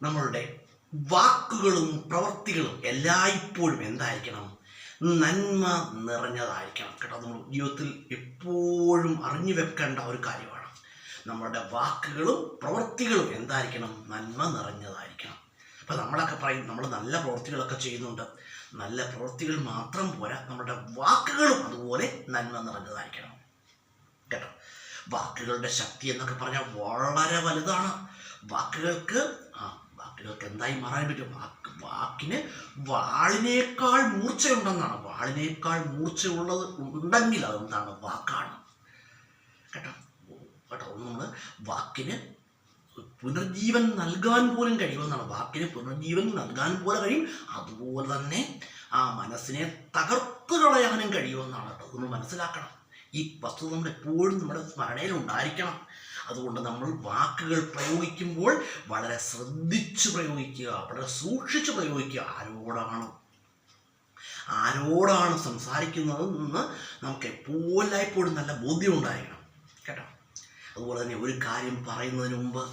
നമ്മളുടെ വാക്കുകളും പ്രവൃത്തികളും എല്ലായ്പ്പോഴും എന്തായിരിക്കണം? നന്മ നിറഞ്ഞതായിരിക്കണം കേട്ടോ. നമ്മൾ ജീവിതത്തിൽ എപ്പോഴും അറിഞ്ഞു വെക്കേണ്ട ഒരു കാര്യമാണ്. നമ്മളുടെ വാക്കുകളും പ്രവൃത്തികളും എന്തായിരിക്കണം? നന്മ നിറഞ്ഞതായിരിക്കണം. അപ്പം നമ്മളൊക്കെ പറയും നമ്മൾ നല്ല പ്രവൃത്തികളൊക്കെ ചെയ്യുന്നുണ്ട്. നല്ല പ്രവൃത്തികൾ മാത്രം പോരാ, നമ്മുടെ വാക്കുകളും അതുപോലെ നന്മ നിറഞ്ഞതായിരിക്കണം കേട്ടോ. വാക്കുകളുടെ ശക്തി എന്നൊക്കെ പറഞ്ഞാൽ വളരെ വലുതാണ്. വാക്കുകൾക്ക് എന്തായി മാറാൻ പറ്റും? വാക്കിന് വാളിനേക്കാൾ മൂർച്ചയുണ്ടെന്നാണ്. വാളിനേക്കാൾ മൂർച്ചയുള്ളത് ഉണ്ടെങ്കിൽ അതെന്താണ്? വാക്കാണ് കേട്ടോ. നമ്മൾ വാക്കിന് പുനർജീവൻ നൽകാൻ പോലും കഴിയുമെന്നാണ്. വാക്കിന് പുനർജീവൻ നൽകാൻ പോലെ കഴിയും. അതുപോലെ തന്നെ ആ മനസ്സിനെ തകർത്ത് കളയാനും കഴിയുമെന്നാണ് കേട്ടോ. നമ്മൾ മനസ്സിലാക്കണം. ഈ വസ്തുത നമ്മൾ എപ്പോഴും നമ്മുടെ സ്മരണയിൽ ഉണ്ടായിരിക്കണം. അതുകൊണ്ട് നമ്മൾ വാക്കുകൾ പ്രയോഗിക്കുമ്പോൾ വളരെ ശ്രദ്ധിച്ച് പ്രയോഗിക്കുക, വളരെ സൂക്ഷിച്ച് പ്രയോഗിക്കുക. ആരോടാണ് സംസാരിക്കുന്നത് എന്ന് നമുക്ക് എല്ലായ്പ്പോഴും നല്ല ബോധ്യം ഉണ്ടായിരിക്കണം കേട്ടോ. അതുപോലെ തന്നെ ഒരു കാര്യം പറയുന്നതിന് മുമ്പ്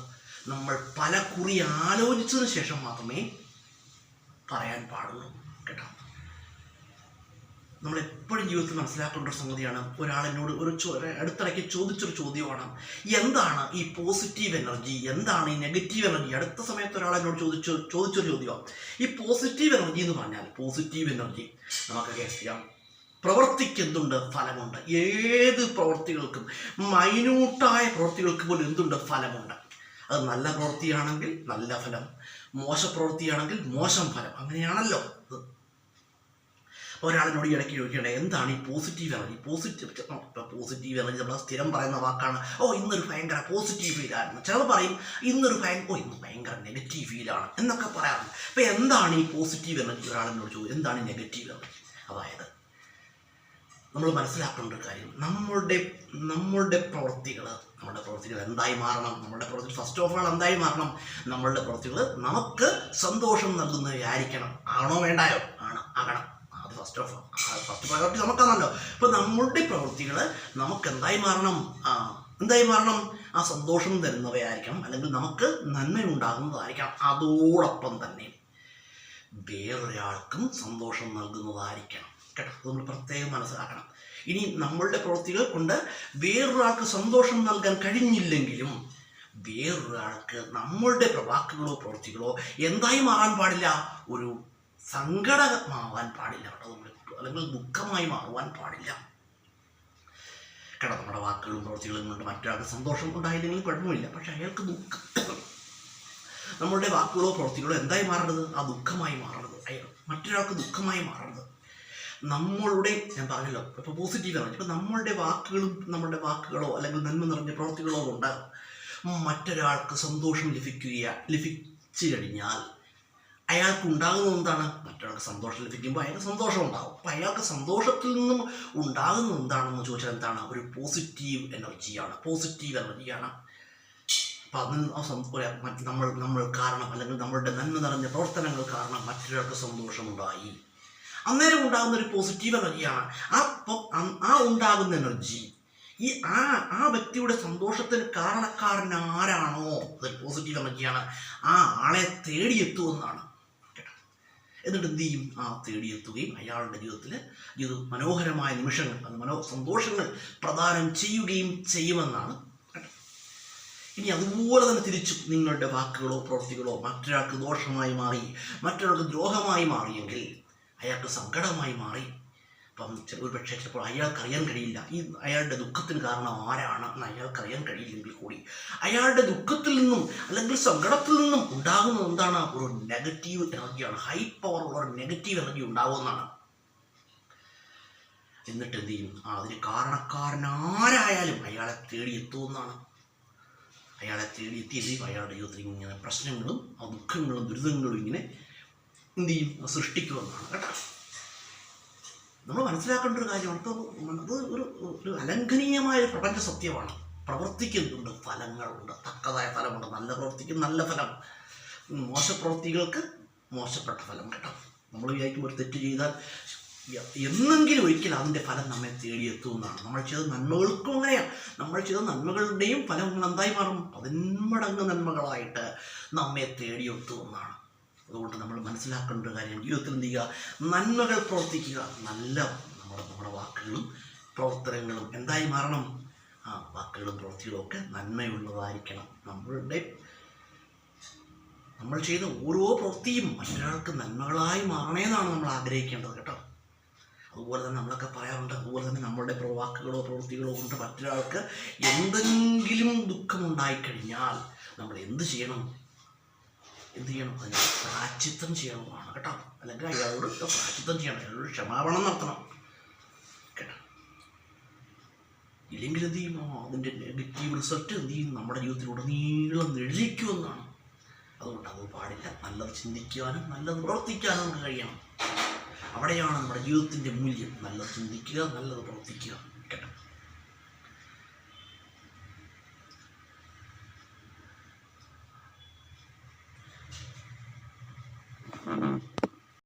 നമ്മൾ പല കുറി ആലോചിച്ചതിന് ശേഷം മാത്രമേ പറയാൻ പാടുള്ളൂ കേട്ടോ. നമ്മളെപ്പോഴും ജീവിതത്തിൽ മനസ്സിലാക്കേണ്ട ഒരു സംഗതിയാണ്. ഒരാളെന്നോട് അടുത്തിടയ്ക്ക് ചോദിച്ചൊരു ചോദ്യമാണ്, എന്താണ് ഈ പോസിറ്റീവ് എനർജി, എന്താണ് ഈ നെഗറ്റീവ് എനർജി? അടുത്ത സമയത്ത് ഒരാളെന്നോട് ചോദിച്ചൊരു ചോദ്യമാണ്. ഈ പോസിറ്റീവ് എനർജി എന്ന് പറഞ്ഞാൽ, പോസിറ്റീവ് എനർജി നമുക്കൊക്കെ അറിയാം, പ്രവൃത്തിക്ക് എന്തുണ്ട്? ഫലമുണ്ട്. ഏത് പ്രവൃത്തികൾക്കും, മൈന്യൂട്ടായ പ്രവൃത്തികൾക്ക് പോലും എന്തുണ്ട്? ഫലമുണ്ട്. അത് നല്ല പ്രവൃത്തിയാണെങ്കിൽ നല്ല ഫലം, മോശപ്രവൃത്തിയാണെങ്കിൽ മോശം ഫലം. അങ്ങനെയാണല്ലോ. ഒരാളിനോട് ഇടയ്ക്ക് ചോദിക്കേണ്ടത് എന്താണ് ഈ പോസിറ്റീവ് എനർജി? പോസിറ്റീവ് എനർജി നമ്മൾ സ്ഥിരം പറയുന്ന വാക്കാണ്. ഇന്നൊരു ഭയങ്കര പോസിറ്റീവ് ഫീലായിരുന്നു. ചിലർ പറയും ഇന്ന് ഭയങ്കര നെഗറ്റീവ് ഫീലാണ് എന്നൊക്കെ പറയാറുണ്ട്. അപ്പം എന്താണ് ഈ പോസിറ്റീവ് എനർജി? ഒരാളിനോട് ചോദിക്കും എന്താണ് ഈ നെഗറ്റീവ് എനർജി? അതായത് നമ്മൾ മനസ്സിലാക്കേണ്ട ഒരു കാര്യം, നമ്മളുടെ പ്രവൃത്തികൾ എന്തായി മാറണം? നമ്മുടെ പ്രവൃത്തി ഫസ്റ്റ് ഓഫ് ഓൾ എന്തായി മാറണം? നമ്മളുടെ പ്രവൃത്തികൾ നമുക്ക് സന്തോഷം നൽകുന്നവയായിരിക്കണം. ആണോ വേണ്ടായോ? ആകണം. അത് ഫസ്റ്റ് പ്രയോറിറ്റി നമുക്കാണല്ലോ. അപ്പം നമ്മളുടെ പ്രവൃത്തികൾ നമുക്ക് എന്തായി മാറണം? ആ സന്തോഷം തരുന്നവയായിരിക്കണം, അല്ലെങ്കിൽ നമുക്ക് നന്മയുണ്ടാകുന്നതായിരിക്കണം. അതോടൊപ്പം തന്നെ വേറൊരാൾക്കും സന്തോഷം നൽകുന്നതായിരിക്കണം കേട്ടോ. അത് നമ്മൾ പ്രത്യേകം മനസ്സിലാക്കണം. ഇനി നമ്മളുടെ പ്രവൃത്തികൾ കൊണ്ട് വേറൊരാൾക്ക് സന്തോഷം നൽകാൻ കഴിഞ്ഞില്ലെങ്കിലും വേറൊരാൾക്ക് നമ്മളുടെ വാക്കുകളോ പ്രവൃത്തികളോ എന്തായി മാറാൻ പാടില്ല? ഒരു സങ്കടമാവാൻ പാടില്ല കേട്ടോ. അല്ലെങ്കിൽ ദുഃഖമായി മാറുവാൻ പാടില്ല കേട്ടോ. നമ്മുടെ വാക്കുകളും പ്രവൃത്തികളും കൊണ്ട് മറ്റൊരാൾക്ക് സന്തോഷം ഉണ്ടായില്ലെങ്കിൽ കുഴപ്പമില്ല, പക്ഷെ അയാൾക്ക് നമ്മളുടെ വാക്കുകളോ പ്രവൃത്തികളോ എന്തായി മാറരുത്? ആ ദുഃഖമായി മാറരുത്. മറ്റൊരാൾക്ക് ദുഃഖമായി മാറരുത്. ഞാൻ പറഞ്ഞല്ലോ, ഇപ്പോൾ പോസിറ്റീവ് ആണ്. ഇപ്പം നമ്മുടെ വാക്കുകളോ അല്ലെങ്കിൽ നന്മ നിറഞ്ഞ പ്രവൃത്തികളോ കൊണ്ട് മറ്റൊരാൾക്ക് സന്തോഷം ലഭിച്ചു കഴിഞ്ഞാൽ അയാൾക്ക് ഉണ്ടാകുന്നത് എന്താണ്? മറ്റൊരാൾക്ക് സന്തോഷം ലഭിക്കുമ്പോൾ അയാൾക്ക് സന്തോഷം ഉണ്ടാകും. അപ്പം അയാൾക്ക് സന്തോഷത്തിൽ നിന്നും ഉണ്ടാകുന്നത് എന്താണെന്ന് ചോദിച്ചാൽ എന്താണ്? ഒരു പോസിറ്റീവ് എനർജിയാണ്. അപ്പം അതിന് നമ്മൾ കാരണം, അല്ലെങ്കിൽ നമ്മളുടെ നന്മ നിറഞ്ഞ പ്രവർത്തനങ്ങൾ കാരണം മറ്റൊരാൾക്ക് സന്തോഷമുണ്ടായി. അന്നേരം ഉണ്ടാകുന്ന ഒരു പോസിറ്റീവ് എനർജിയാണ്. അപ്പം ആ ഉണ്ടാകുന്ന എനർജി ആ വ്യക്തിയുടെ സന്തോഷത്തിന് കാരണക്കാരൻ ആരാണോ അതൊരു പോസിറ്റീവ് എനർജിയാണ്. ആ ആളെ തേടിയെത്തുമെന്നാണ് കേട്ടോ. എന്നിട്ട് എന്ത് ചെയ്യും? തേടിയെത്തുകയും അയാളുടെ ജീവിതത്തിൽ മനോഹരമായ നിമിഷങ്ങൾ, സന്തോഷങ്ങൾ പ്രദാനം ചെയ്യുകയും ചെയ്യുമെന്നാണ് കേട്ടോ. ഇനി അതുപോലെ തന്നെ തിരിച്ചും നിങ്ങളുടെ വാക്കുകളോ പ്രവൃത്തികളോ മറ്റൊരാൾക്ക് ദോഷമായി മാറി, മറ്റൊരാൾക്ക് ദ്രോഹമായി മാറിയെങ്കിൽ, അയാൾക്ക് സങ്കടമായി മാറി, അപ്പം ചിലപ്പോൾ അയാൾക്കറിയാൻ കഴിയില്ല അയാളുടെ ദുഃഖത്തിന് കാരണം ആരാണ് എന്ന് അയാൾക്കറിയാൻ കഴിയില്ലെങ്കിൽ കൂടി അയാളുടെ ദുഃഖത്തിൽ നിന്നും അല്ലെങ്കിൽ സങ്കടത്തിൽ നിന്നും ഉണ്ടാകുന്നത് എന്താണ്? ഒരു നെഗറ്റീവ് എനർജിയാണ്. ഹൈ പവർ ഉള്ള ഒരു നെഗറ്റീവ് എനർജി ഉണ്ടാകുമെന്നാണ്. എന്നിട്ട് എന്ത് ചെയ്യും? അതിന് കാരണക്കാരനാരായാലും അയാളെ തേടിയെത്തുമെന്നാണ്. അയാളെ തേടിയെത്തിയത് അയാളുടെ ജീവിതത്തിൽ ഇങ്ങനെ പ്രശ്നങ്ങളും ദുഃഖങ്ങളും ദുരിതങ്ങളും ഇങ്ങനെ എന്ത് ചെയ്യും? സൃഷ്ടിക്കുമെന്നാണ് കേട്ടോ. നമ്മൾ മനസ്സിലാക്കേണ്ട ഒരു കാര്യമാണ്. അത് ഒരു അലംഘനീയമായ ഒരു പ്രപഞ്ച സത്യമാണ്. പ്രവൃത്തിക്ക് എന്തുണ്ട്? ഫലങ്ങളുണ്ട്, തക്കതായ ഫലമുണ്ട്. നല്ല പ്രവൃത്തിക്ക് നല്ല ഫലം, മോശപ്രവൃത്തികൾക്ക് മോശപ്പെട്ട ഫലം കേട്ടോ. നമ്മൾ വിചാരിക്കും ഒരു തെറ്റ് ചെയ്താൽ എന്നെങ്കിലും ഒരിക്കൽ അതിൻ്റെ ഫലം നമ്മെ തേടിയെത്തുമെന്നാണ്. നമ്മൾ ചെയ്ത നന്മകൾക്കും അങ്ങനെയാണ്. നമ്മൾ ചെയ്ത നന്മകളുടെയും ഫലങ്ങൾ എന്തായി മാറും? 10 മടങ്ങ് നന്മകളായിട്ട് നമ്മെ തേടിയെത്തുമെന്നാണ്. അതുകൊണ്ട് നമ്മൾ മനസ്സിലാക്കേണ്ട ഒരു കാര്യം, ജീവിതത്തിൽ എന്ത് ചെയ്യുക? നന്മകൾ പ്രവർത്തിക്കുക. നമ്മുടെ വാക്കുകളും പ്രവർത്തനങ്ങളും എന്തായി മാറണം? വാക്കുകളും പ്രവൃത്തികളും ഒക്കെ നന്മയുള്ളതായിരിക്കണം. നമ്മൾ ചെയ്ത ഓരോ പ്രവൃത്തിയും മറ്റൊരാൾക്ക് നന്മകളായി മാറണേന്നാണ് നമ്മൾ ആഗ്രഹിക്കേണ്ടത് കേട്ടോ. അതുപോലെ തന്നെ നമ്മളൊക്കെ പറയാറുണ്ട്, അതുപോലെ തന്നെ നമ്മളുടെ വാക്കുകളോ പ്രവൃത്തികളോ കൊണ്ട് മറ്റൊരാൾക്ക് എന്തെങ്കിലും ദുഃഖമുണ്ടായിക്കഴിഞ്ഞാൽ നമ്മൾ എന്ത് ചെയ്യണം? അതിന് പ്രായശ്ചിത്തം ചെയ്യണമെന്നാണ് കേട്ടോ. അല്ലെങ്കിൽ അയാളോട് പ്രായശ്ചിത്തം ചെയ്യണം, അയാളോട് ക്ഷമാപണം നടത്തണം കേട്ടോ. ഇല്ലെങ്കിൽ എന്ത് ചെയ്യും? അതിൻ്റെ നെഗറ്റീവ് റിസൾട്ട് എന്ത് ചെയ്യും? നമ്മുടെ ജീവിതത്തിലുടനീളം നിഴലിക്കുമെന്നാണ്. അതുകൊണ്ട് അത് പാടില്ല. നല്ലത് ചിന്തിക്കാനും നല്ലത് പ്രവർത്തിക്കാനും നമുക്ക് കഴിയണം. അവിടെയാണ് നമ്മുടെ ജീവിതത്തിൻ്റെ മൂല്യം. നല്ലത് ചിന്തിക്കുക, നല്ലത് പ്രവർത്തിക്കുക കേട്ടോ.